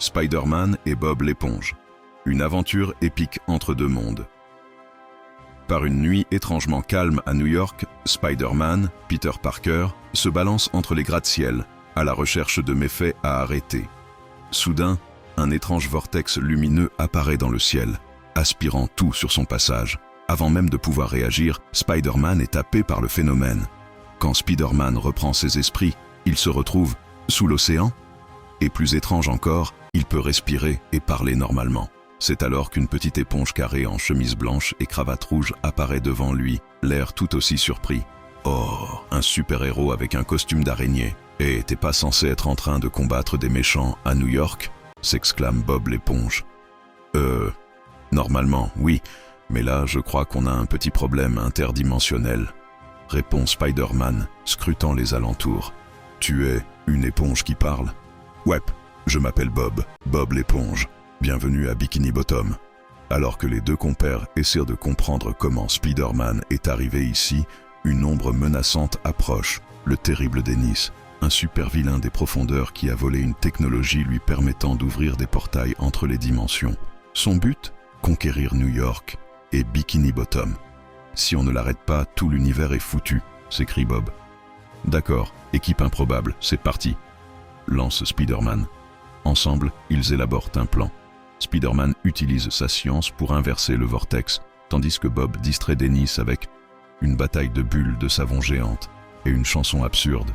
Spider-Man et Bob l'éponge. Une aventure épique entre deux mondes. Par une nuit étrangement calme à New York, Spider-Man, Peter Parker, se balance entre les gratte-ciel, à la recherche de méfaits à arrêter. Soudain, un étrange vortex lumineux apparaît dans le ciel, aspirant tout sur son passage. Avant même de pouvoir réagir, Spider-Man est happé par le phénomène. Quand Spider-Man reprend ses esprits, il se retrouve sous l'océan. Et plus étrange encore, il peut respirer et parler normalement. C'est alors qu'une petite éponge carrée en chemise blanche et cravate rouge apparaît devant lui, l'air tout aussi surpris. « Oh, un super-héros avec un costume d'araignée. Et t'es pas censé être en train de combattre des méchants à New York ?» s'exclame Bob l'éponge. Normalement, oui, mais là, je crois qu'on a un petit problème interdimensionnel. » répond Spider-Man, scrutant les alentours. « Tu es une éponge qui parle ?»« Ouais, je m'appelle Bob, Bob l'éponge. Bienvenue à Bikini Bottom. » Alors que les deux compères essaient de comprendre comment Spider-Man est arrivé ici, une ombre menaçante approche, le terrible Dennis, un super vilain des profondeurs qui a volé une technologie lui permettant d'ouvrir des portails entre les dimensions. Son but ? Conquérir New York et Bikini Bottom. « Si on ne l'arrête pas, tout l'univers est foutu », s'écrie Bob. « D'accord, équipe improbable, c'est parti », lance Spider-Man. Ensemble, ils élaborent un plan. Spider-Man utilise sa science pour inverser le vortex, tandis que Bob distrait Dennis avec une bataille de bulles de savon géante et une chanson absurde.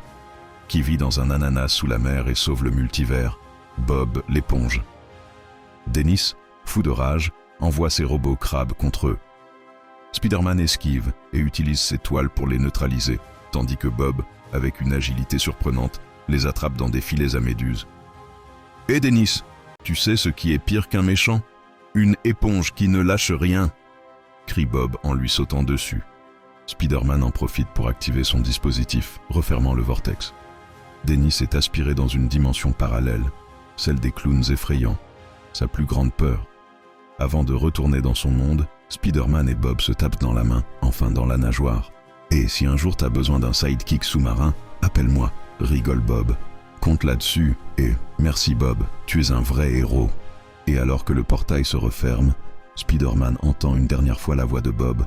Qui vit dans un ananas sous la mer et sauve le multivers, Bob l'éponge. Dennis, fou de rage, envoie ses robots crabes contre eux. Spider-Man esquive et utilise ses toiles pour les neutraliser, tandis que Bob, avec une agilité surprenante, les attrape dans des filets à méduses. « Hé Dennis, tu sais ce qui est pire qu'un méchant ? Une éponge qui ne lâche rien !» crie Bob en lui sautant dessus. Spider-Man en profite pour activer son dispositif, refermant le vortex. Dennis est aspiré dans une dimension parallèle, celle des clowns effrayants, sa plus grande peur. Avant de retourner dans son monde, Spider-Man et Bob se tapent dans la main, enfin dans la nageoire. « Et si un jour t'as besoin d'un sidekick sous-marin, appelle-moi », rigole Bob. Compte là-dessus et merci Bob, tu es un vrai héros. Et alors que le portail se referme, Spider-Man entend une dernière fois la voix de Bob.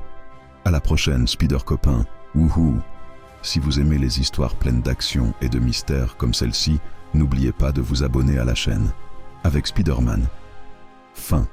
À la prochaine, Spider-copain, wouhou. Si vous aimez les histoires pleines d'action et de mystère comme celle-ci, n'oubliez pas de vous abonner à la chaîne. Avec Spider-Man. Fin.